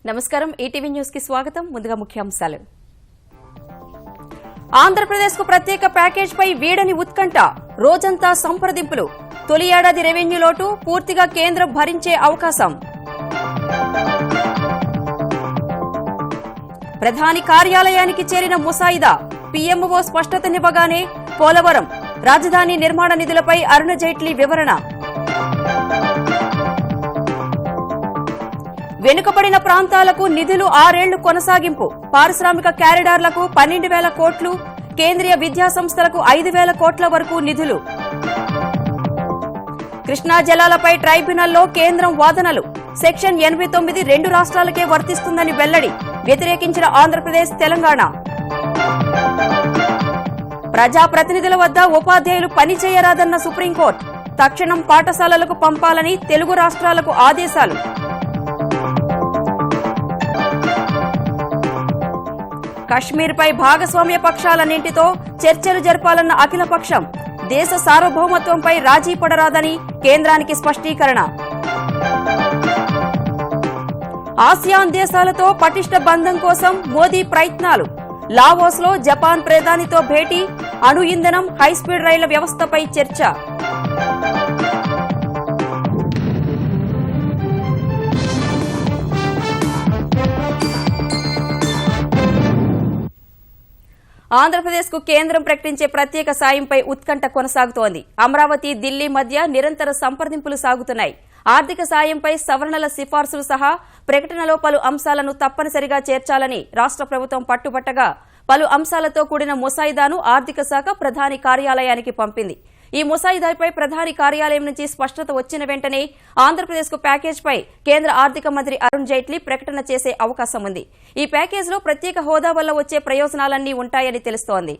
నమస్కారం ETV news కి స్వాగతం ముందుగా ముఖ్యాంశాలు ఆంధ్రప్రదేశ్ కు ప్రత్యేక ప్యాకేజ్ పై వీడని ఉత్కంఠ రోజంతా సంప్రదింపులు తొలి ఏడాది రెవెన్యూ లోటు పూర్తిగా కేంద్రం భరించే అవకాశం ప్రధాని కార్యాలయానికి చేరిన ముసాయిదా పీఎంఓ స్పష్టతనివ్వగానే పోలవరం రాజధాని నిర్మాణ నిధులపై అరుణ జైట్లీ వివరణ వెనుకబడిన ప్రాంతాలకు నిధులు 6 ఏళ్లు కొనసాగింపు పారిశ్రామిక కారిడార్లకు 12,000 కోట్లు కేంద్రీయ విద్యా సంస్థలకు 5,000 కోట్ల వరకు నిధులు కృష్ణా జలాలపై ట్రైబ్యునల్లో కేంద్రం వాదనలు సెక్షన్ 89 2 రాష్ట్రాలకే వర్తిస్తుందని వెల్లడి వ్యతిరేకించిన ఆంధ్రప్రదేశ్ తెలంగాణ ప్రజాప్రతినిధుల వద్ద ఉపాధ్యాయులు పనిచేయరాదన్న సుప్రీంకోర్టు తక్షణం పాఠశాలలకు పంపాలని తెలుగు రాష్ట్రాలకు ఆదేశాలు కశ్మీర్పై భాగస్వామ్య పక్షాలన్నింటితో చర్చలు జరపాలన్న అఖిలపక్షం దేశ సార్వభౌమత్వంపై రాజీ పడరాదని కేంద్రానికి స్పష్టీకరణ ఆసియాన్ దేశాలతో పటిష్ట బంధం కోసం మోదీ ప్రయత్నాలు లావోస్లో జపాన్ ప్రధానితో భేటీ అణు ఇంధనం హైస్పీడ్ రైళ్ల వ్యవస్థపై చర్చ ఆంధ్రప్రదేశ్ కు కేంద్రం ప్రకటించే ప్రత్యేక సాయంపై ఉత్కంఠ కొనసాగుతోంది అమరావతి ఢిల్లీ మధ్య నిరంతర సంప్రదింపులు సాగుతున్నాయి ఆర్థిక సాయంపై సవరణల సిఫార్సులు సహా ప్రకటనలో పలు అంశాలను తప్పనిసరిగా చేర్చాలని రాష్ట్ర ప్రభుత్వం పట్టుబట్టగా పలు అంశాలతో కూడిన ముసాయిదాను ఆర్థిక శాఖ ప్రధాని కార్యాలయానికి పంపింది ఈ ముసాయిదాపై ప్రధాని కార్యాలయం నుంచి స్పష్టత వచ్చిన వెంటనే ఆంధ్రప్రదేశ్ కు ప్యాకేజ్ పై కేంద్ర ఆర్థిక మంత్రి అరుణ్ జైట్లీ ప్రకటన చేసే అవకాశం ఉంది ఈ ప్యాకేజ్లో ప్రత్యేక హోదా వల్ల వచ్చే ప్రయోజనాలన్నీ ఉంటాయని తెలుస్తోంది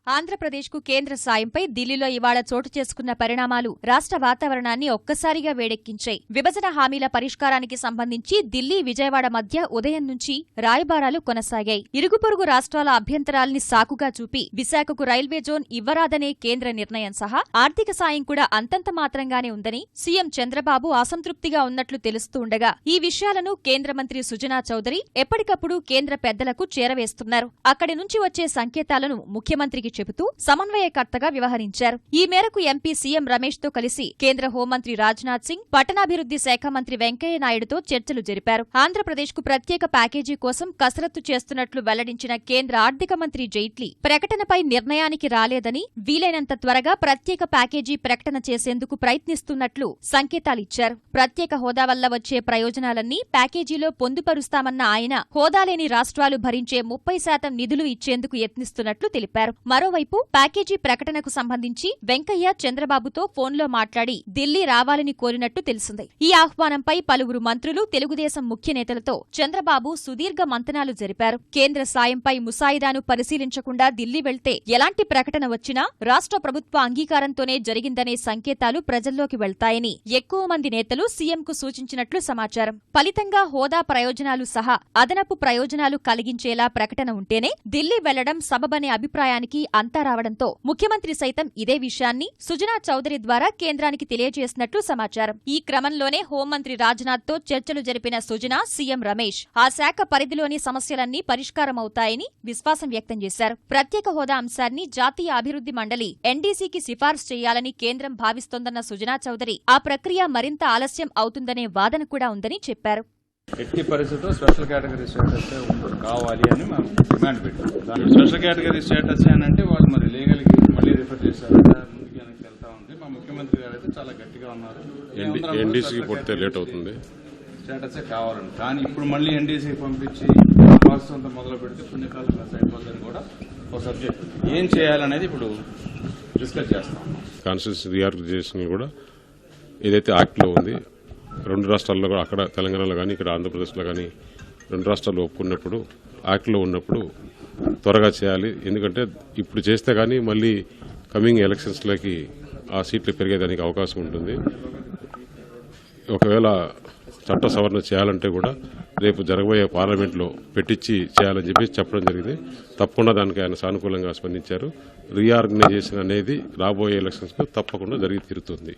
ఆంధ్రప్రదేశ్కు కేంద్ర సాయంపై ఢిల్లీలో ఇవాళ చోటు చేసుకున్న పరిణామాలు రాష్ట్ర వాతావరణాన్ని ఒక్కసారిగా వేడెక్కించాయి విభజన హామీల పరిష్కారానికి సంబంధించి ఢిల్లీ విజయవాడ మధ్య ఉదయం నుంచి రాయబారాలు కొనసాగాయి ఇరుగు పొరుగు రాష్ట్రాల అభ్యంతరాల్ని సాకుగా చూపి విశాఖకు రైల్వే జోన్ ఇవ్వరాదనే కేంద్ర నిర్ణయం సహా ఆర్థిక సాయం కూడా అంతంత మాత్రంగానే ఉందని సీఎం చంద్రబాబు అసంతృప్తిగా ఉన్నట్లు తెలుస్తూ ఉండగా ఈ విషయాలను కేంద్ర మంత్రి సుజనా చౌదరి ఎప్పటికప్పుడు కేంద్ర పెద్దలకు చేరవేస్తున్నారు అక్కడి నుంచి వచ్చే సంకేతాలను ముఖ్యమంత్రికి చెబుతూ సమన్వయకర్తగా వ్యవహరించారు ఈ మేరకు ఎంపీ సీఎం రమేష్ తో కలిసి కేంద్ర హోంమంత్రి రాజ్నాథ్ సింగ్ పట్టణాభివృద్ది శాఖ మంత్రి వెంకయ్య నాయుడుతో చర్చలు జరిపారు ఆంధ్రప్రదేశ్ కు ప్రత్యేక ప్యాకేజీ కోసం కసరత్తు చేస్తున్నట్లు వెల్లడించిన కేంద్ర ఆర్థిక మంత్రి జైట్లీ ప్రకటనపై నిర్ణయానికి రాలేదని వీలైనంత త్వరగా ప్రత్యేక ప్యాకేజీ ప్రకటన చేసేందుకు ప్రయత్నిస్తున్నట్లు సంకేతాలిచ్చారు ప్రత్యేక హోదా వల్ల వచ్చే ప్రయోజనాలన్నీ ప్యాకేజీలో పొందుపరుస్తామన్న ఆయన హోదాలేని రాష్ట్రాలు భరించే 30% నిధులు ఇచ్చేందుకు యత్నిస్తున్నట్లు తెలిపారు మరోవైపు ప్యాకేజీ ప్రకటనకు సంబంధించి వెంకయ్య చంద్రబాబుతో ఫోన్లో మాట్లాడి ఢిల్లీ రావాలని కోరినట్టు తెలిసింది ఈ ఆహ్వానంపై పలువురు మంత్రులు తెలుగుదేశం ముఖ్య నేతలతో చంద్రబాబు సుదీర్ఘ మంతనాలు జరిపారు కేంద్ర సాయంపై ముసాయిదాను పరిశీలించకుండా ఢిల్లీ వెళ్తే ఎలాంటి ప్రకటన వచ్చినా రాష్ట్ర ప్రభుత్వ అంగీకారంతోనే జరిగిందనే సంకేతాలు ప్రజల్లోకి వెళ్తాయని ఎక్కువ మంది నేతలు సీఎంకు సూచించినట్లు సమాచారం ఫలితంగా హోదా ప్రయోజనాలు సహా అదనపు ప్రయోజనాలు కలిగించేలా ప్రకటన ఉంటేనే ఢిల్లీ వెళ్లడం సబబనే అభిప్రాయానికి అంతా రావడంతో ముఖ్యమంత్రి సైతం ఇదే విషయాన్ని సుజనా చౌదరి ద్వారా కేంద్రానికి తెలియజేసినట్లు సమాచారం ఈ క్రమంలోనే హోంమంత్రి రాజ్నాథ్ తో చర్చలు జరిపిన సుజనా సీఎం రమేష్ ఆ శాఖ పరిధిలోని సమస్యలన్నీ పరిష్కారమవుతాయని విశ్వాసం వ్యక్తం చేశారు ప్రత్యేక హోదా అంశాన్ని జాతీయ అభివృద్ది మండలి ఎన్డీసీకి సిఫార్సు చేయాలని కేంద్రం భావిస్తోందన్న సుజనా చౌదరి ఆ ప్రక్రియ మరింత ఆలస్యం అవుతుందనే వాదన కూడా ఉందని చెప్పారు ఎట్టి పరిస్థితుల్లో స్పెషల్ కేటగిరీ స్టేటస్ కావాలి అని మనం డిమాండ్ పెట్టాం దాని స్పెషల్ కేటగిరీ స్టేటస్ అని అంటే వాళ్ళు మరి లీగల్కి మళ్ళీ రిఫర్ చేశారు ముందుకు వెనక్కి వెళ్తా ఉంది మా ముఖ్యమంత్రి గారు అయితే చాలా గట్టిగా ఉన్నారు స్టేటసే కావాలని కానీ ఇప్పుడు మళ్ళీ ఎన్డీసీకి పంపించి ప్రాసెస్ అంతా మొదలు పెడితే పుణ్యకాలం అయిపోతుందని కూడా ఒక సబ్జెక్ట్ ఏం చేయాలనేది ఇప్పుడు డిస్కస్ చేస్తాం కాన్స్టిట్యూన్సీ రీఆర్గనైజేషన్ కూడా ఏదైతే యాక్ట్లో ఉంది 2 రాష్ట్రాల్లో కూడా అక్కడ తెలంగాణలో కానీ ఇక్కడ ఆంధ్రప్రదేశ్లో కానీ 2 రాష్ట్రాలు ఒప్పుకున్నప్పుడు యాక్ట్లో ఉన్నప్పుడు త్వరగా చేయాలి ఎందుకంటే ఇప్పుడు చేస్తే కానీ మళ్ళీ కమింగ్ ఎలక్షన్స్లోకి ఆ సీట్లు పెరిగేదానికి అవకాశం ఉంటుంది ఒకవేళ చట్ట సవరణ చేయాలంటే కూడా రేపు జరగబోయే పార్లమెంట్లో పెట్టించి చేయాలని చెప్పి చెప్పడం జరిగింది తప్పకుండా దానికి ఆయన సానుకూలంగా స్పందించారు రీఆర్గనైజేషన్ అనేది రాబోయే ఎలక్షన్స్లో తప్పకుండా జరిగి తీరుతుంది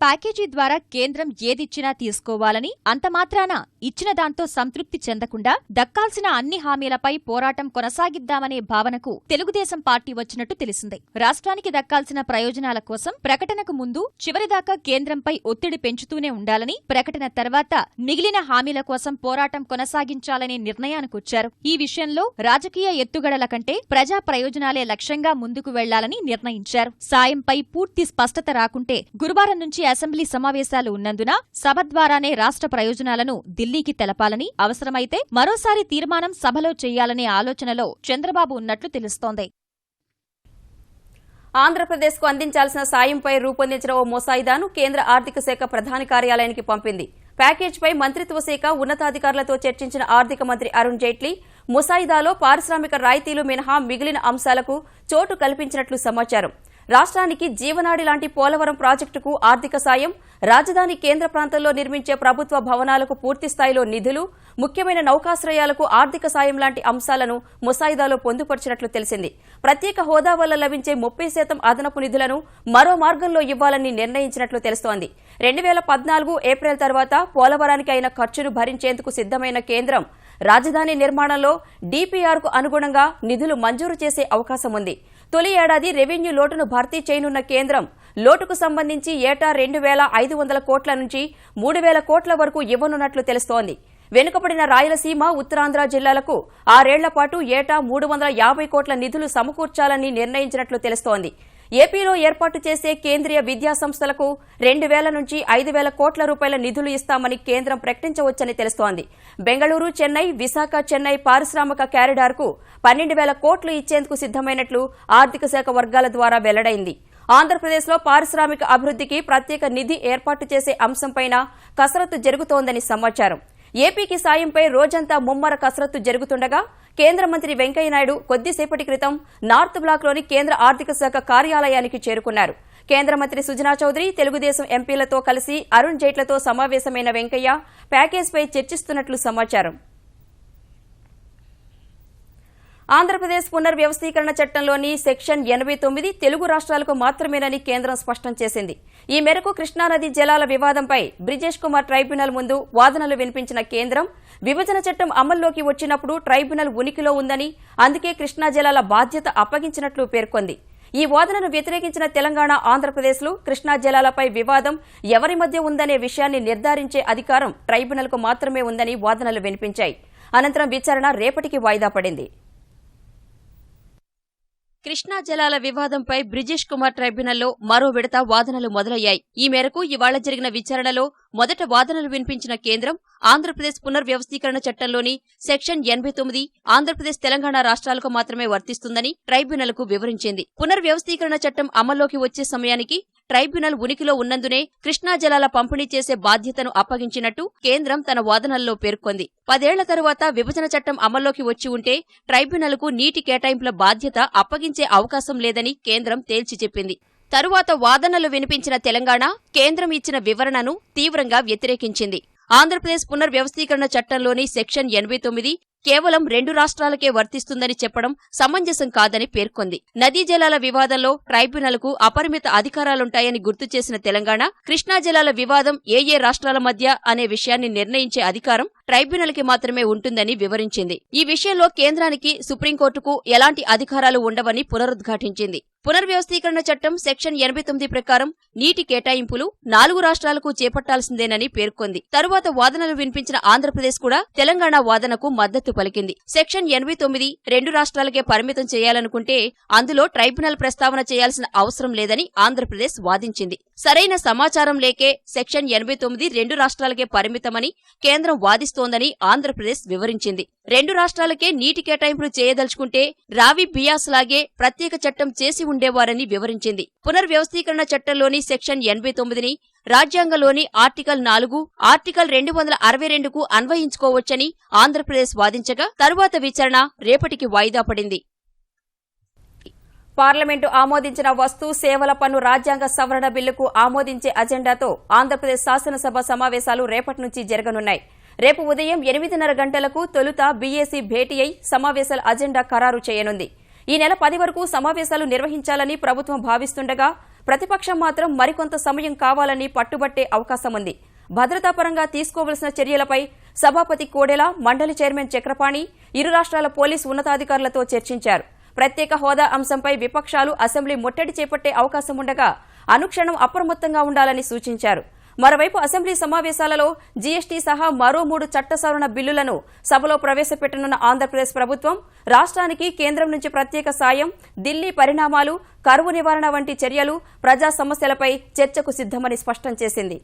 ప్యాకేజీ ద్వారా కేంద్రం ఏదిచ్చినా తీసుకోవాలని, అంతమాత్రాన ఇచ్చిన దాంతో సంతృప్తి చెందకుండా దక్కాల్సిన అన్ని హామీలపై పోరాటం కొనసాగిద్దామనే భావనకు తెలుగుదేశం పార్టీ వచ్చినట్టు తెలిసింది. రాష్ట్రానికి దక్కాల్సిన ప్రయోజనాల కోసం ప్రకటనకు ముందు చివరిదాకా కేంద్రంపై ఒత్తిడి పెంచుతూనే ఉండాలని, ప్రకటన తర్వాత మిగిలిన హామీల కోసం పోరాటం కొనసాగించాలనే నిర్ణయానికొచ్చారు. ఈ విషయంలో రాజకీయ ఎత్తుగడల కంటే ప్రజా ప్రయోజనాలే లక్ష్యంగా ముందుకు వెళ్లాలని నిర్ణయించారు. సాయంపై పూర్తి స్పష్టత రాకుంటే గురువారం నుంచి అసెంబ్లీ సమావేశాలు ఉన్నందున సభ ద్వారానే రాష్ట్ర ప్రయోజనాలను ఢిల్లీకి తెలపాలని, అవసరమైతే మరోసారి తీర్మానం సభలో చేయాలనే ఆలోచనలో చంద్రబాబు ఉన్నట్లు తెలుస్తోంది. ఆంధ్రప్రదేశ్కు అందించాల్సిన సాయంపై రూపొందించిన ఓ ముసాయిదాను కేంద్ర ఆర్థిక శాఖ ప్రధాన కార్యాలయానికి పంపింది. ప్యాకేజీపై మంత్రిత్వ శాఖ ఉన్నతాధికారులతో చర్చించిన ఆర్థిక మంత్రి అరుణ్ జైట్లీ ముసాయిదాలో పారిశ్రామిక రాయితీలు మినహా మిగిలిన అంశాలకు చోటు కల్పించినట్లు సమాచారం. రాష్ట్రానికి జీవనాడి లాంటి పోలవరం ప్రాజెక్టుకు ఆర్థిక సాయం, రాజధాని కేంద్ర ప్రాంతంలో నిర్మించే ప్రభుత్వ భవనాలకు పూర్తిస్థాయిలో నిధులు, ముఖ్యమైన నౌకాశ్రయాలకు ఆర్థిక సాయం లాంటి అంశాలను ముసాయిదాలో పొందుపరిచినట్లు తెలిసింది. ప్రత్యేక హోదా వల్ల లభించే 30% అదనపు నిధులను మరో మార్గంలో ఇవ్వాలని నిర్ణయించినట్లు తెలుస్తోంది. 2014 ఏప్రిల్ తర్వాత పోలవరానికి అయిన ఖర్చును భరించేందుకు సిద్దమైన కేంద్రం రాజధాని నిర్మాణంలో డీపీఆర్కు అనుగుణంగా నిధులు మంజూరు చేసే అవకాశం ఉంది. తొలి ఏడాది రెవెన్యూ లోటును భర్తీ చేయనున్న కేంద్రం లోటుకు సంబంధించి ఏటా 2,500 కోట్ల నుంచి 3,000 కోట్ల వరకు ఇవ్వనున్నట్లు తెలుస్తోంది. వెనుకబడిన రాయలసీమ, ఉత్తరాంధ్ర జిల్లాలకు 6 ఏళ్ల పాటు ఏటా 350 కోట్ల నిధులు సమకూర్చాలని నిర్ణయించినట్లు తెలుస్తోంది. ఏపీలో ఏర్పాటు చేసే కేంద్రీయ విద్యా సంస్థలకు 2,000 నుంచి 5,000 కోట్ల రూపాయల నిధులు ఇస్తామని కేంద్రం ప్రకటించవచ్చని తెలుస్తోంది. బెంగళూరు, చెన్నై, విశాఖ చెన్నై పారిశ్రామిక కారిడార్కు 12,000 కోట్లు ఇచ్చేందుకు సిద్దమైనట్లు ఆర్థిక శాఖ వర్గాల ద్వారా వెల్లడైంది. ఆంధ్రప్రదేశ్లో పారిశ్రామిక అభివృద్ధికి ప్రత్యేక నిధి ఏర్పాటు చేసే అంశంపైన కసరత్తు జరుగుతోందని సమాచారం. ఏపీకి సాయంపై రోజంతా ముమ్మర కసరత్తు జరుగుతుండగా కేంద్ర మంత్రి వెంకయ్యనాయుడు కొద్దిసేపటి క్రితం నార్త్ బ్లాక్లోని కేంద్ర ఆర్థిక శాఖ కార్యాలయానికి చేరుకున్నారు. కేంద్ర మంత్రి సుజనా చౌదరి, తెలుగుదేశం ఎంపీలతో కలిసి అరుణ్ జైట్లీతో సమావేశమైన వెంకయ్య ప్యాకేజీపై చర్చిస్తున్నట్లు సమాచారం. ఆంధ్రప్రదేశ్ పునర్వ్యవస్థీకరణ చట్టంలోని సెక్షన్ 89 తెలుగు రాష్ట్రాలకు మాత్రమేనని కేంద్రం స్పష్టం చేసింది. ఈ మేరకు కృష్ణానది జలాల వివాదంపై బ్రిజేష్ కుమార్ ట్రైబ్యునల్ ముందు వాదనలు వినిపించిన కేంద్రం విభజన చట్టం అమల్లోకి వచ్చినప్పుడు ట్రైబ్యునల్ ఉనికిలో ఉందని, అందుకే కృష్ణా జలాల బాధ్యత అప్పగించినట్లు పేర్కొంది. ఈ వాదనను వ్యతిరేకించిన తెలంగాణ, ఆంధ్రప్రదేశ్లు కృష్ణా జలాలపై వివాదం ఎవరి మధ్య ఉందనే విషయాన్ని నిర్ధారించే అధికారం ట్రైబ్యునల్కు మాత్రమే ఉందని వాదనలు వినిపించాయి. అనంతరం విచారణ రేపటికి వాయిదా పడింది. కృష్ణా జలాల వివాదంపై బ్రిజేష్ కుమార్ ట్రైబ్యునల్లో మరో విడత వాదనలు మొదలయ్యాయి. ఈ మేరకు ఇవాళ జరిగిన విచారణలో మొదట వాదనలు వినిపించిన కేంద్రం ఆంధ్రప్రదేశ్ పునర్వ్యవస్థీకరణ చట్టంలోని సెక్షన్ 89 ఆంధ్రప్రదేశ్, తెలంగాణ రాష్ట్రాలకు మాత్రమే వర్తిస్తుందని ట్రైబ్యునల్కు వివరించింది. పునర్వ్యవస్థీకరణ చట్టం అమల్లోకి వచ్చే సమయానికి ట్రైబ్యునల్ ఉనికిలో ఉన్నందునే కృష్ణా జలాల పంపిణీ చేసే బాధ్యతను అప్పగించినట్టు కేంద్రం తన వాదనల్లో పేర్కొంది. 10 ఏళ్ల తరువాత విభజన చట్టం అమల్లోకి వచ్చి ఉంటే ట్రైబ్యునల్కు నీటి కేటాయింపుల బాధ్యత అప్పగించే అవకాశం లేదని కేంద్రం తేల్చి చెప్పింది. తరువాత వాదనలు వినిపించిన తెలంగాణ కేంద్రం ఇచ్చిన వివరణను తీవ్రంగా వ్యతిరేకించింది. ఆంధ్రప్రదేశ్ పునర్వ్యవస్థీకరణ చట్టంలోని సెక్షన్ 89 కేవలం 2 రాష్ట్రాలకే వర్తిస్తుందని చెప్పడం సమంజసం కాదని పేర్కొంది. నదీ జలాల వివాదంలో ట్రైబ్యునల్కు అపరిమిత అధికారాలుంటాయని గుర్తు చేసిన తెలంగాణ కృష్ణా జలాల వివాదం ఏ రాష్ట్రాల మధ్య అనే విషయాన్ని నిర్ణయించే అధికారం ట్రైబ్యునల్కి మాత్రమే ఉంటుందని వివరించింది. ఈ విషయంలో కేంద్రానికి, సుప్రీంకోర్టుకు ఎలాంటి అధికారాలు ఉండవని పునరుద్ఘాటించింది. పునర్వ్యవస్థీకరణ చట్టం సెక్షన్ 89 ప్రకారం నీటి కేటాయింపులు 4 రాష్ట్రాలకు చేపట్టాల్సిందేనని పేర్కొంది. తరువాత వాదనలు వినిపించిన ఆంధ్రప్రదేశ్ కూడా తెలంగాణ వాదనకు మద్దతు పలికింది. సెక్షన్ 89 2 రాష్ట్రాలకే పరిమితం చేయాలనుకుంటే అందులో ట్రైబ్యునల్ ప్రస్తావన చేయాల్సిన అవసరం లేదని ఆంధ్రప్రదేశ్ వాదించింది. సరైన సమాచారం లేకే సెక్షన్ 89 2 రాష్ట్రాలకే పరిమితమని కేంద్రం వాదిస్తోందని ఆంధ్రప్రదేశ్ వివరించింది. 2 రాష్ట్రాలకే నీటి కేటాయింపులు చేయదలుచుకుంటే రావి బియాస్ లాగే ప్రత్యేక చట్టం చేసి ఉండేవారని వివరించింది. పునర్వ్యవస్థీకరణ చట్టంలోని సెక్షన్ 89ని రాజ్యాంగంలోని ఆర్టికల్ 4, ఆర్టికల్ 262కు అన్వయించుకోవచ్చని ఆంధ్రప్రదేశ్ వాదించగా తరువాత విచారణ రేపటికి వాయిదా పడింది. పార్లమెంటు ఆమోదించిన వస్తు సేవల పన్ను రాజ్యాంగ సవరణ బిల్లుకు ఆమోదించే అజెండాతో ఆంధ్రప్రదేశ్ శాసనసభ సమావేశాలు రేపటి నుంచి జరగనున్నాయి. రేపు ఉదయం 8:30 గంటలకు తొలుత బీఏసీ భేటీ అయి సమావేశాల అజెండా ఖరారు చేయనుంది. ఈ నెల 10 వరకు సమావేశాలు నిర్వహించాలని ప్రభుత్వం భావిస్తుండగా ప్రతిపక్షం మాత్రం మరికొంత సమయం కావాలని పట్టుబట్టే అవకాశం ఉంది. భద్రతాపరంగా తీసుకోవలసిన చర్యలపై సభాపతి కోడెల, మండలి చైర్మన్ చక్రపాణి ఇరు రాష్ట్రాల పోలీసు ఉన్నతాధికారులతో చర్చించారు. ప్రత్యేక హోదా అంశంపై విపక్షాలు అసెంబ్లీ ముట్టడి చేపట్టే అవకాశం ఉండగా అనుక్షణం అప్రమత్తంగా ఉండాలని సూచించారు. మరోవైపు అసెంబ్లీ సమావేశాలలో జీఎస్టీ సహా మరో 3 చట్ట సవరణ బిల్లులను సభలో ప్రవేశపెట్టనున్న ఆంధ్రప్రదేశ్ ప్రభుత్వం రాష్ట్రానికి కేంద్రం నుంచి ప్రత్యేక సాయం, ఢిల్లీ పరిణామాలు, కరువు నివారణ వంటి చర్యలు, ప్రజా సమస్యలపై చర్చకు సిద్దమని స్పష్టం చేసింది.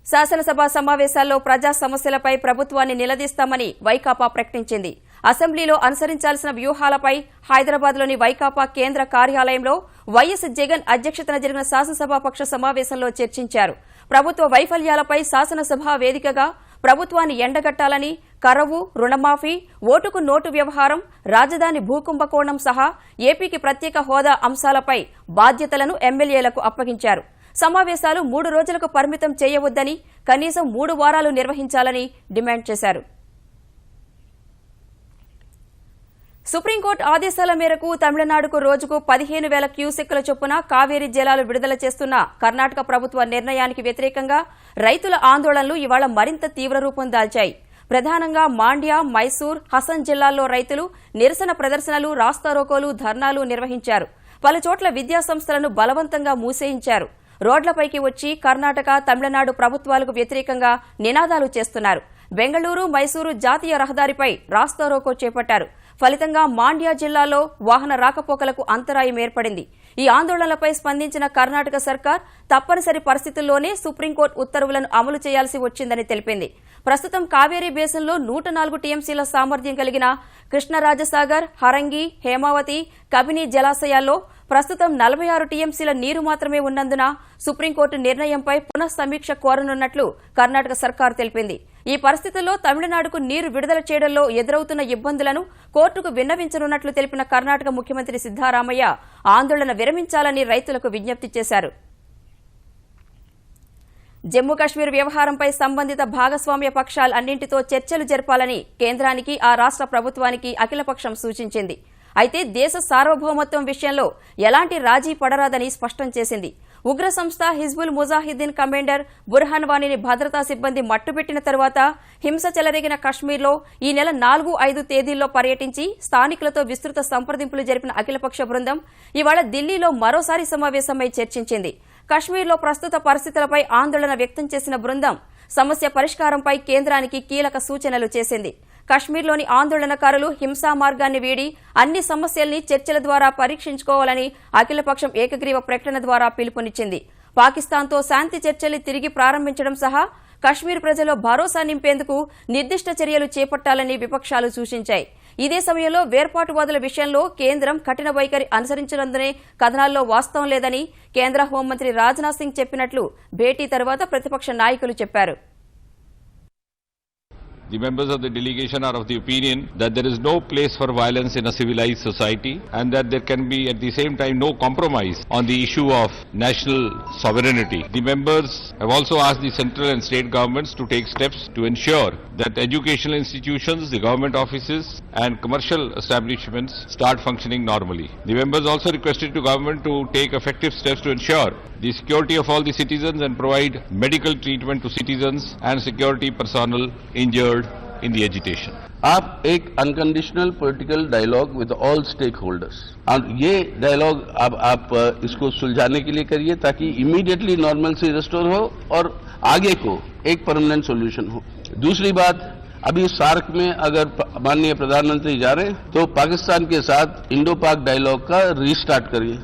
శాసనసభ సమావేశాల్లో ప్రజా సమస్యలపై ప్రభుత్వాన్ని నిలదీస్తామని వైకాపా ప్రకటించింది. అసెంబ్లీలో అనుసరించాల్సిన వ్యూహాలపై హైదరాబాద్లోని వైకాపా కేంద్ర కార్యాలయంలో వైఎస్ జగన్ అధ్యక్షతన జరిగిన శాసనసభాపక్ష సమావేశంలో చర్చించారు. ప్రభుత్వ వైఫల్యాలపై శాసనసభ వేదికగా ప్రభుత్వాన్ని ఎండగట్టాలని, కరవు, రుణమాఫీ, ఓటుకు నోటు వ్యవహారం, రాజధాని భూకుంభకోణం సహా ఏపీకి ప్రత్యేక హోదా అంశాలపై బాధ్యతలను ఎమ్మెల్యేలకు అప్పగించారు. సమావేశాలు 3 రోజులకు పరిమితం చేయవద్దని, కనీసం 3 వారాలు నిర్వహించాలని డిమాండ్ చేశారు. సుప్రీంకోర్టు ఆదేశాల మేరకు తమిళనాడుకు రోజుకు 15,000 క్యూసెక్కుల చొప్పున కావేరీ జలాలు విడుదల చేస్తున్న కర్ణాటక ప్రభుత్వ నిర్ణయానికి వ్యతిరేకంగా రైతుల ఆందోళనలు ఇవాళ మరింత తీవ్ర రూపం దాల్చాయి. ప్రధానంగా మాండ్య, మైసూర్, హసన్ జిల్లాల్లో రైతులు నిరసన ప్రదర్శనలు, రాస్తారోకోలు, ధర్నాలు నిర్వహించారు. పలుచోట్ల విద్యాసంస్థలను బలవంతంగా మూసేయించారు. రోడ్లపైకి వచ్చి కర్ణాటక, తమిళనాడు ప్రభుత్వాలకు వ్యతిరేకంగా నినాదాలు చేస్తున్నారు. బెంగళూరు, మైసూరు జాతీయ రహదారిపై రాస్తారోకో చేపట్టారు. ఫలితంగా మాండ్య జిల్లాలో వాహన రాకపోకలకు అంతరాయం ఏర్పడింది. ఈ ఆందోళనలపై స్పందించిన కర్ణాటక సర్కార్ తప్పనిసరి పరిస్థితుల్లోనే సుప్రీంకోర్టు ఉత్తర్వులను అమలు చేయాల్సి వచ్చిందని తెలిపింది. ప్రస్తుతం కావేరీ బేసిన్లో 104 టీఎంసీల సామర్థ్యం కలిగిన కృష్ణరాజసాగర్, హరంగి, హేమావతి, కబిని జలాశయాల్లో ప్రస్తుతం 46 టీఎంసీల నీరు మాత్రమే ఉన్నందున సుప్రీంకోర్టు నిర్ణయంపై పునఃసమీక్ష కోరనున్నట్లు కర్ణాటక సర్కార్ తెలిపింది. ఈ పరిస్థితుల్లో తమిళనాడుకు నీరు విడుదల చేయడంలో ఎదురవుతున్న ఇబ్బందులను కోర్టుకు విన్నవించనున్నట్లు తెలిపిన కర్ణాటక ముఖ్యమంత్రి సిద్దరామయ్య ఆందోళన విరమించాలని రైతులకు విజ్ఞప్తి చేశారు. జమ్మూ కశ్మీర్ వ్యవహారంపై సంబంధిత భాగస్వామ్య పక్షాలు అన్నింటితో చర్చలు జరపాలని కేంద్రానికి, ఆ రాష్ట్ర ప్రభుత్వానికి అఖిలపక్షం సూచించింది. అయితే దేశ సార్వభౌమత్వం విషయంలో ఎలాంటి రాజీ పడరాదని స్పష్టం చేసింది. ఉగ్ర సంస్థ హిజ్బుల్ ముజాహిద్దీన్ కమాండర్ బుర్హాన్ వానీని భద్రతా సిబ్బంది మట్టుపెట్టిన తరువాత హింస చెలరేగిన కశ్మీర్లో ఈ నెల 4-5 తేదీల్లో పర్యటించి స్థానికులతో విస్తృత సంప్రదింపులు జరిపిన అఖిలపక్ష బృందం ఇవాళ ఢిల్లీలో మరోసారి సమావేశమై చర్చించింది. కశ్మీర్లో ప్రస్తుత పరిస్థితులపై ఆందోళన వ్యక్తం చేసిన బృందం సమస్య పరిష్కారంపై కేంద్రానికి కీలక సూచనలు చేసింది. కశ్మీర్లోని ఆందోళనకారులు హింసా మార్గాన్ని వీడి అన్ని సమస్యల్ని చర్చల ద్వారా పరీక్షించుకోవాలని అఖిలపక్షం ఏకగ్రీవ ప్రకటన ద్వారా పిలుపునిచ్చింది. పాకిస్తాన్తో శాంతి చర్చలు తిరిగి ప్రారంభించడం సహా కశ్మీర్ ప్రజల్లో భరోసా నింపేందుకు నిర్దిష్ట చర్యలు చేపట్టాలని విపక్షాలు సూచించాయి. ఇదే సమయంలో వేర్పాటువాదుల విషయంలో కేంద్రం కఠిన వైఖరి అనుసరించినందునే కథనాల్లో వాస్తవం లేదని కేంద్ర హోంమంత్రి రాజ్నాథ్ సింగ్ చెప్పినట్లు భేటీ తర్వాత ప్రతిపక్ష నాయకులు చెప్పారు. The members of the delegation are of the opinion that there is no place for violence in a civilized society and that there can be at the same time no compromise on the issue of national sovereignty. The members have also asked the central and state governments to take steps to ensure that educational institutions, the government offices and commercial establishments start functioning normally. The members also requested the government to take effective steps to ensure the security of all the citizens and provide medical treatment to citizens and security personnel injured in the agitation. आप एक unconditional political dialogue with all stakeholders, और ये dialogue आप इसको सुलझाने के लिए करिए ताकि इमीडिएटली नॉर्मलसी रिस्टोर हो और आगे को एक परमानेंट सॉल्यूशन हो. दूसरी बात, अभी सार्क में अगर माननीय प्रधानमंत्री जा रहे हैं तो पाकिस्तान के साथ इंडो पाक डायलॉग का रीस्टार्ट करिए.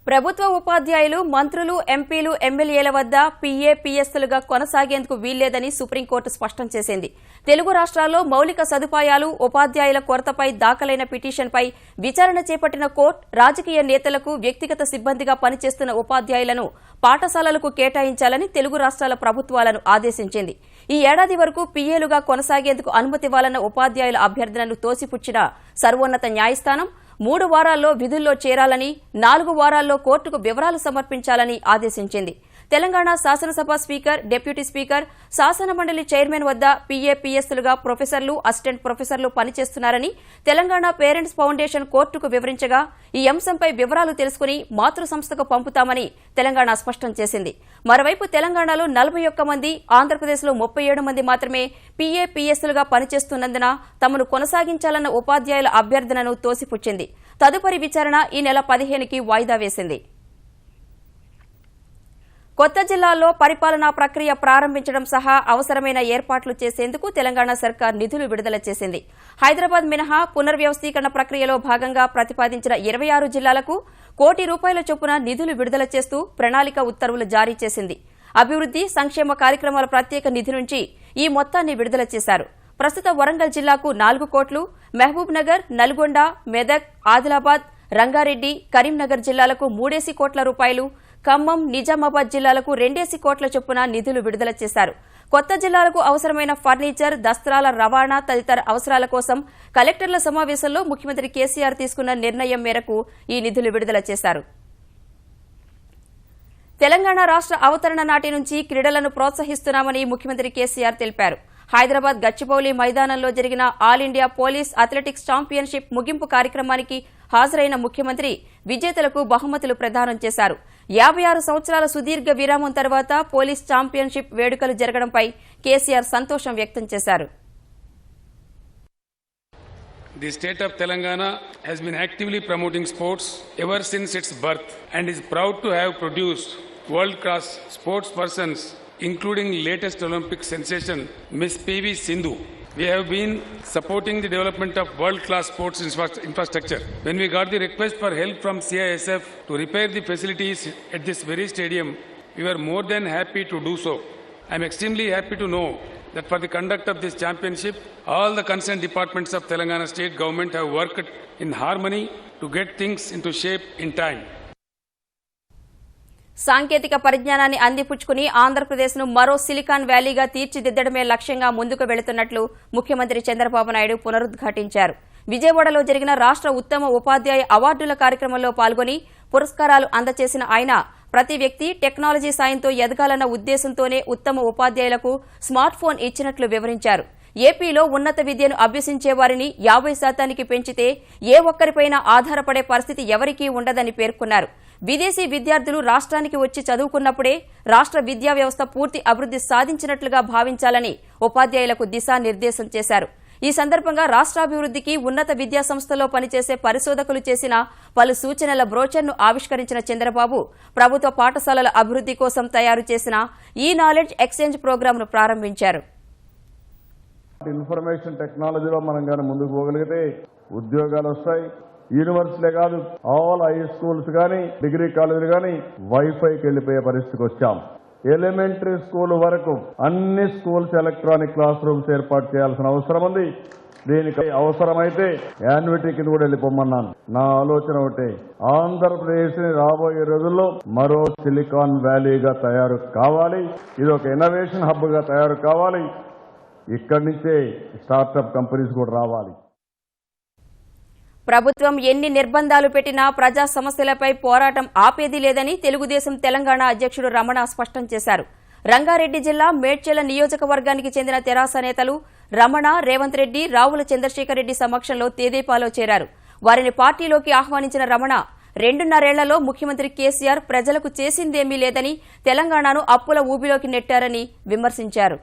ప్రభుత్వ ఉపాధ్యాయులు, మంత్రులు, ఎంపీలు, ఎమ్మెల్యేల వద్ద పీఏ, పీఎస్లుగా కొనసాగేందుకు వీల్లేదని సుప్రీంకోర్టు స్పష్టం చేసింది. తెలుగు రాష్ట్రాల్లో మౌలిక సదుపాయాలు, ఉపాధ్యాయుల కొరతపై దాఖలైన పిటిషన్పై విచారణ చేపట్టిన కోర్టు రాజకీయ నేతలకు, వ్యక్తిగత సిబ్బందిగా పనిచేస్తున్న ఉపాధ్యాయులను పాఠశాలలకు కేటాయించాలని తెలుగు రాష్ట్రాల ప్రభుత్వాలను ఆదేశించింది. ఈ ఏడాది వరకు పీఏలుగా కొనసాగేందుకు అనుమతివ్వాలన్న ఉపాధ్యాయుల అభ్యర్థనను తోసిపుచ్చిన సర్వోన్నత న్యాయస్థానం 3 వారాల్లో విధుల్లో చేరాలని, 4 వారాల్లో కోర్టుకు వివరాలు సమర్పించాలని ఆదేశించింది. తెలంగాణ శాసనసభ స్పీకర్, డిప్యూటీ స్పీకర్, శాసనమండలి చైర్మన్ వద్ద పీఏపీఎస్లుగా ప్రొఫెసర్లు, అసిస్టెంట్ ప్రొఫెసర్లు పనిచేస్తున్నారని తెలంగాణ పేరెంట్స్ ఫౌండేషన్ కోర్టుకు వివరించగా ఈ అంశంపై వివరాలు తెలుసుకుని మాతృ సంస్థకు పంపుతామని తెలంగాణ స్పష్టం చేసింది. మరోవైపు తెలంగాణలో 41 మంది, ఆంధ్రప్రదేశ్లో 37 మంది మాత్రమే పీఏపీఎస్లుగా పనిచేస్తున్నందున తమను కొనసాగించాలన్న ఉపాధ్యాయుల అభ్యర్థనను తోసిపుచ్చింది. తదుపరి విచారణ ఈ నెల 15కి వాయిదా వేసింది. కొత్త జిల్లాల్లో పరిపాలనా ప్రక్రియ ప్రారంభించడం సహా అవసరమైన ఏర్పాట్లు చేసేందుకు తెలంగాణ సర్కార్ నిధులు విడుదల చేసింది. హైదరాబాద్ మినహా పునర్వ్యవస్థీకరణ ప్రక్రియలో భాగంగా ప్రతిపాదించిన 26 జిల్లాలకు ₹1 కోట్ల చొప్పున నిధులు విడుదల చేస్తూ ప్రణాళిక ఉత్తర్వులు జారీ చేసింది. అభివృద్ది, సంక్షేమ కార్యక్రమాల ప్రత్యేక నిధి నుంచి ఈ మొత్తాన్ని విడుదల చేశారు. ప్రస్తుత వరంగల్ జిల్లాకు 4 కోట్లు, మహబూబ్ నగర్, నల్గొండ, మెదక్, ఆదిలాబాద్, రంగారెడ్డి, కరీంనగర్ జిల్లాలకు 3 కోట్ల రూపాయలు, ఖమ్మం, నిజామాబాద్ జిల్లాలకు 2 కోట్ల చొప్పున నిధులు విడుదల చేశారు. కొత్త జిల్లాలకు అవసరమైన ఫర్నిచర్, దస్త్రాల రవాణా తదితర అవసరాల కోసం కలెక్టర్ల సమావేశంలో ముఖ్యమంత్రి కేసీఆర్ తీసుకున్న నిర్ణయం మేరకు ఈ నిధులు విడుదల చేశారు. తెలంగాణ రాష్ట్ర అవతరణ నాటి నుంచి క్రీడలను ప్రోత్సహిస్తున్నామని ముఖ్యమంత్రి కేసీఆర్ తెలిపారు. హైదరాబాద్ గచ్చిబౌలి మైదానంలో జరిగిన all India police athletics championship ముగింపు కార్యక్రమానికి హాజరైన ముఖ్యమంత్రి విజేతలకు బహుమతులు ప్రదానం చేశారు. 56 సంవత్సరాల సుదీర్ఘ విరామం తర్వాత పోలీస్ ఛాంపియన్షిప్ వేడుకలు జరగడంపై కేసీఆర్ సంతోషం వ్యక్తం చేశారు. The state of Telangana has been actively promoting sports ever since its birth and is proud to have produced world-class sports persons, including latest Olympic sensation Miss PV Sindhu. We have been supporting the development of world-class sports infrastructure. When we got the request for help from CISF to repair the facilities at this very stadium, we were more than happy to do so. I am extremely happy to know that for the conduct of this championship, all the concerned departments of Telangana state government have worked in harmony to get things into shape in time. సాంకేతిక పరిజ్ఞానాన్ని అందిపుచ్చుకుని ఆంధ్రప్రదేశ్ను మరో silicon వ్యాలీగా తీర్చిదిద్దడమే లక్ష్యంగా ముందుకు వెళుతున్నట్లు ముఖ్యమంత్రి చంద్రబాబు నాయుడు పునరుద్ఘాటించారు. విజయవాడలో జరిగిన రాష్ట్ర ఉత్తమ ఉపాధ్యాయ అవార్డుల కార్యక్రమంలో పాల్గొని పురస్కారాలు అందజేసిన ఆయన ప్రతి వ్యక్తి టెక్నాలజీ సాయంతో ఎదగాలన్న ఉద్దేశంతోనే ఉత్తమ ఉపాధ్యాయులకు స్మార్ట్ ఫోన్ ఇచ్చినట్లు వివరించారు. ఏపీలో ఉన్నత విద్యను అభ్యసించే వారిని 50% పెంచితే ఏ ఒక్కరిపైనా ఆధారపడే పరిస్థితి ఎవరికీ ఉండదని పేర్కొన్నారు. విదేశీ విద్యార్థులు రాష్ట్రానికి వచ్చి చదువుకున్నప్పుడే రాష్ట్ర విద్యా వ్యవస్థ పూర్తి అభివృద్ది సాధించినట్లుగా భావించాలని ఉపాధ్యాయులకు దిశానిర్దేశం చేశారు. ఈ సందర్భంగా రాష్ట్రాభివృద్దికి ఉన్నత విద్యా సంస్థల్లో పనిచేసే పరిశోధకులు చేసిన పలు సూచనల బ్రోచర్ను ఆవిష్కరించిన చంద్రబాబు ప్రభుత్వ పాఠశాలల అభివృద్ది కోసం తయారు చేసిన ఈ నాలెడ్జ్ ఎక్స్చేంజ్ ప్రోగ్రాంను ప్రారంభించారు. ఇన్ఫర్మేషన్ టెక్నాలజీలో మనం కానీ ముందుకు పోగలిగితే ఉద్యోగాలు వస్తాయి. యూనివర్సిటీలే కాదు, ఆల్ హై స్కూల్స్ కానీ డిగ్రీ కాలేజీలు కానీ వైఫైకి వెళ్ళిపోయే పరిస్థితికి వచ్చాం. ఎలిమెంటరీ స్కూల్ వరకు అన్ని స్కూల్స్ ఎలక్ట్రానిక్ క్లాస్ రూమ్స్ ఏర్పాటు చేయాల్సిన అవసరం ఉంది. దీనికి అవసరమైతే యాన్యుటీ కింద కూడా వెళ్ళిపోమన్నాను. నా ఆలోచన ఒకటి, ఆంధ్రప్రదేశ్ ని రాబోయే రోజుల్లో మరో సిలికాన్ వ్యాలీగా తయారు కావాలి. ఇది ఒక ఇన్నోవేషన్ హబ్ గా తయారు కావాలి. ఇక్కడి నుంచే స్టార్టప్ కంపెనీస్ కూడా రావాలి. ప్రభుత్వం ఎన్ని నిర్బంధాలు పెట్టినా ప్రజా సమస్యలపై పోరాటం ఆపేది లేదని తెలుగుదేశం తెలంగాణ అధ్యక్షుడు రమణ స్పష్టం చేశారు. రంగారెడ్డి జిల్లా మేడ్చల నియోజకవర్గానికి చెందిన తెరాస నేతలు రమణ, రేవంత్ రెడ్డి, రావుల చంద్రశేఖర్ రెడ్డి సమక్షంలో తెదేపాలో చేరారు. వారిని పార్టీలోకి ఆహ్వానించిన రమణ 2.5 ఏళ్లలో ముఖ్యమంత్రి కేసీఆర్ ప్రజలకు చేసిందేమీ లేదని, తెలంగాణను అప్పుల ఊబిలోకి నెట్టారని విమర్శించారు.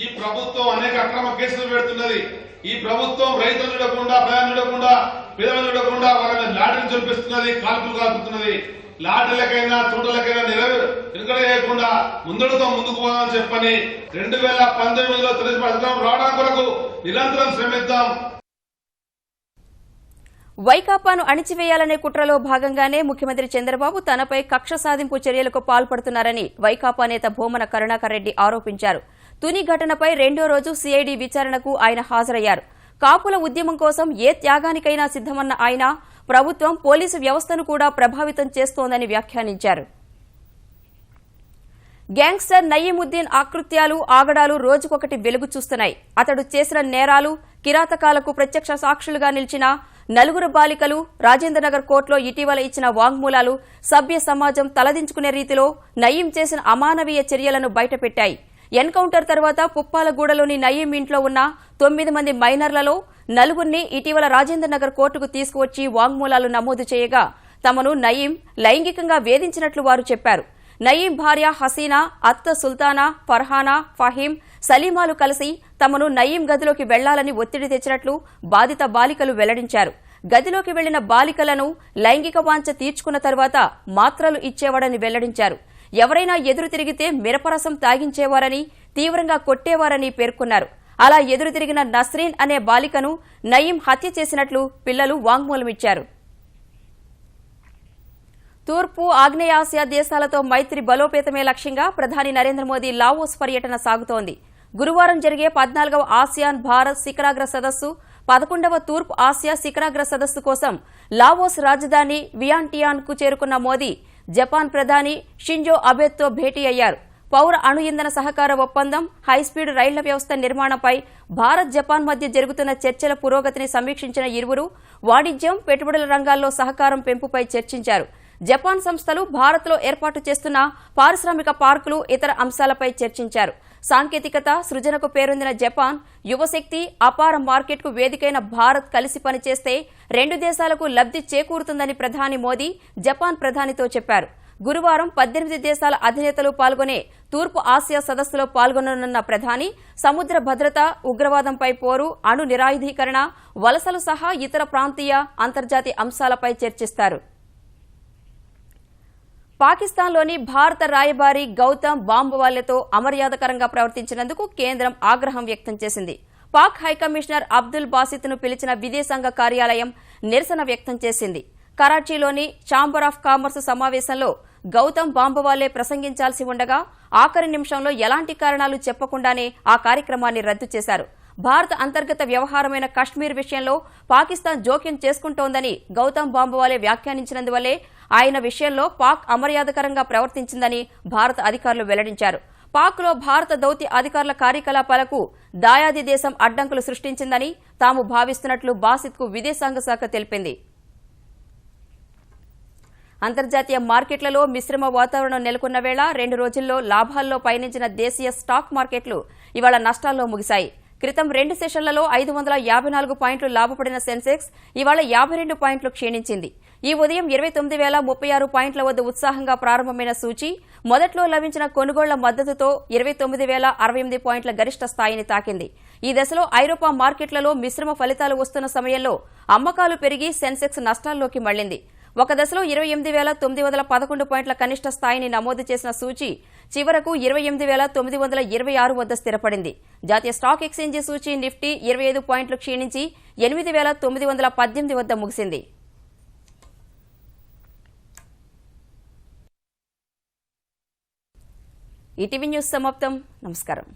ఈ ప్రభుత్వం అనేక అక్రమ కేసులు పెడుతున్నది. ఈ ప్రభుత్వం రైతులు చూడకుండా, ప్రజలు చూడకుండా, పేదలు చూడకుండా వాళ్ళని లాటరీని చూపిస్తున్నది, కాల్పులు కాల్పుతున్నది. లాటరీలకైనా తోటలకైనా నిలకడ చేయకుండా ముందుకు పోదామని చెప్పని 2019లో తొలి పథకం రావడం కొరకు నిరంతరం శ్రమిద్దాం. వైకాపాను అణిచివేయాలనే కుట్రలో భాగంగానే ముఖ్యమంత్రి చంద్రబాబు తనపై కక్ష సాధింపు చర్యలకు పాల్పడుతున్నారని వైకాపా నేత భూమన కరుణాకర్ రెడ్డి ఆరోపించారు. తుని ఘటనపై 2వ రోజు సిఐడి విచారణకు ఆయన హాజరయ్యారు. కాపుల ఉద్యమం కోసం ఏ త్యాగానికైనా సిద్దమన్న ఆయన ప్రభుత్వం పోలీసు వ్యవస్థను కూడా ప్రభావితం చేస్తోందని వ్యాఖ్యానించారు. గ్యాంగ్స్టర్ నయీముద్దీన్ ఆకృత్యాలు, ఆగడాలు రోజుకొకటి వెలుగు చూస్తున్నాయి. అతడు చేసిన నేరాలు, కిరాతకాలకు ప్రత్యక్ష సాక్షులుగా నిలిచిన నలుగురు బాలికలు రాజేంద్రనగర్ కోర్టులో ఇటీవల ఇచ్చిన వాంగ్మూలాలు సభ్య సమాజం తలదించుకునే రీతిలో నయీం చేసిన అమానవీయ చర్యలను బయటపెట్టాయి. ఎన్కౌంటర్ తర్వాత పుప్పాలగూడలోని నయీం ఇంట్లో ఉన్న 9 మంది మైనర్లలో నలుగురిని ఇటీవల రాజేంద్రనగర్ కోర్టుకు తీసుకువచ్చి వాంగ్మూలాలు నమోదు చేయగా తమను నయీం లైంగికంగా వేధించినట్లు వారు చెప్పారు. నయీం భార్య హసీనా, అత్త సుల్తానా, ఫర్హానా, ఫహీం, సలీమాలు కలిసి తమను నయీం గదిలోకి వెళ్లాలని ఒత్తిడి తెచ్చినట్లు బాధిత బాలికలు వెల్లడించారు. గదిలోకి వెళ్లిన బాలికలను లైంగిక వాంఛ తీర్చుకున్న తర్వాత మాత్రలు ఇచ్చేవాడని వెల్లడించారు. ఎవరైనా ఎదురు తిరిగితే మిరపరసం తాగించేవారని, తీవ్రంగా కొట్టేవారని పేర్కొన్నారు. అలా ఎదురు తిరిగిన నస్రీన్ అనే బాలికను నయీం హత్య చేసినట్లు పిల్లలు వాంగ్మూలమిచ్చారు. తూర్పు ఆగ్నేయాసియా దేశాలతో మైత్రి బలోపేతమే లక్ష్యంగా ప్రధాని నరేంద్ర మోదీ లావోస్ పర్యటన సాగుతోంది. గురువారం జరిగే 14వ ఆసియాన్ భారత్ శిఖరాగ్ర సదస్సు, 11వ తూర్పు ఆసియా శిఖరాగ్ర సదస్సు కోసం లావోస్ రాజధాని వియాంటియాన్కు చేరుకున్న మోదీ జపాన్ ప్రధాని షింజో అబెతో భేటీ అయ్యారు. పౌర అణు ఇంధన సహకార ఒప్పందం, హైస్పీడ్ రైళ్ల వ్యవస్థ నిర్మాణంపై భారత్ జపాన్ మధ్య జరుగుతున్న చర్చల పురోగతిని సమీక్షించిన ఇరువురు వాణిజ్యం, పెట్టుబడుల రంగాల్లో సహకారం పెంపుపై చర్చించారు. జపాన్ సంస్థలు భారత్లో ఏర్పాటు చేస్తున్న పారిశ్రామిక పార్కులు, ఇతర అంశాలపై చర్చించారు. సాంకేతికత, సృజనకు పేరొందిన జపాన్, యువశక్తి, అపార మార్కెట్కు వేదికైన భారత్ కలిసి పనిచేస్తే 2 దేశాలకు లబ్ది చేకూరుతుందని ప్రధాని మోదీ జపాన్ ప్రధానితో చెప్పారు. గురువారం 18 దేశాల అధినేతలు పాల్గొనే తూర్పు ఆసియా సదస్సులో పాల్గొననున్న ప్రధాని సముద్ర భద్రత, ఉగ్రవాదంపై పోరు, అణు నిరాయుధీకరణ, వలసలు సహా ఇతర ప్రాంతీయ, అంతర్జాతీయ అంశాలపై చర్చిస్తారు. పాకిస్తాన్లోని భారత రాయబారి గౌతమ్ బాంబవాలేతో అమర్యాదకరంగా ప్రవర్తించినందుకు కేంద్రం ఆగ్రహం వ్యక్తం చేసింది. పాక్ హైకమిషనర్ అబ్దుల్ బాసిత్ను పిలిచిన విదేశాంగ కార్యాలయం నిరసన వ్యక్తం చేసింది. కరాచీలోని ఛాంబర్ ఆఫ్ కామర్స్ సమావేశంలో గౌతమ్ బాంబవాలే ప్రసంగించాల్సి ఉండగా ఆఖరి నిమిషంలో ఎలాంటి కారణాలు చెప్పకుండానే ఆ కార్యక్రమాన్ని రద్దు చేశారు. భారత అంతర్గత వ్యవహారమైన కశ్మీర్ విషయంలో పాకిస్తాన్ జోక్యం చేసుకుంటోందని గౌతమ్ బాంబవాలే వ్యాఖ్యానించినందువల్లే ఆయన విషయంలో పాక్ అమర్యాదకరంగా ప్రవర్తించిందని భారత అధికారులు వెల్లడించారు. పాక్లో భారత దౌత్య అధికారుల కార్యకలాపాలకు దాయాది దేశం అడ్డంకులు సృష్టించిందని తాము భావిస్తున్నట్లు బాసిత్కు విదేశాంగ శాఖ తెలిపింది. అంతర్జాతీయ మార్కెట్లలో మిశ్రమ వాతావరణం నెలకొన్న వేళ 2 రోజుల్లో లాభాల్లో పయనించిన దేశీయ స్టాక్ మార్కెట్లు ఇవాళ నష్టాల్లో ముగిశాయి. క్రితం 2 సెషన్లలో 554 పాయింట్లు లాభపడిన సెన్సెక్స్ ఇవాళ 52 పాయింట్లు క్షీణించింది. ఈ ఉదయం 29,036 పాయింట్ల వద్ద ఉత్సాహంగా ప్రారంభమైన సూచీ మొదట్లో లభించిన కొనుగోళ్ల మద్దతుతో 29,068 పాయింట్ల గరిష్ట స్థాయిని తాకింది. ఈ దశలో ఐరోపా మార్కెట్లలో మిశ్రమ ఫలితాలు వస్తున్న సమయంలో అమ్మకాలు పెరిగి సెన్సెక్స్ నష్టాల్లోకి మళ్లింది. ఒక దశలో 28,911 పాయింట్ల కనిష్ట స్థాయిని నమోదు చేసిన సూచీ చివరకు 28,926 వద్ద స్థిరపడింది. జాతీయ స్టాక్ ఎక్స్చేంజీ సూచీ నిఫ్టీ 25 పాయింట్లు క్షీణించి 8,918 వద్ద ముగిసింది. ఈటీవీ న్యూస్ సమాప్తం. నమస్కారం.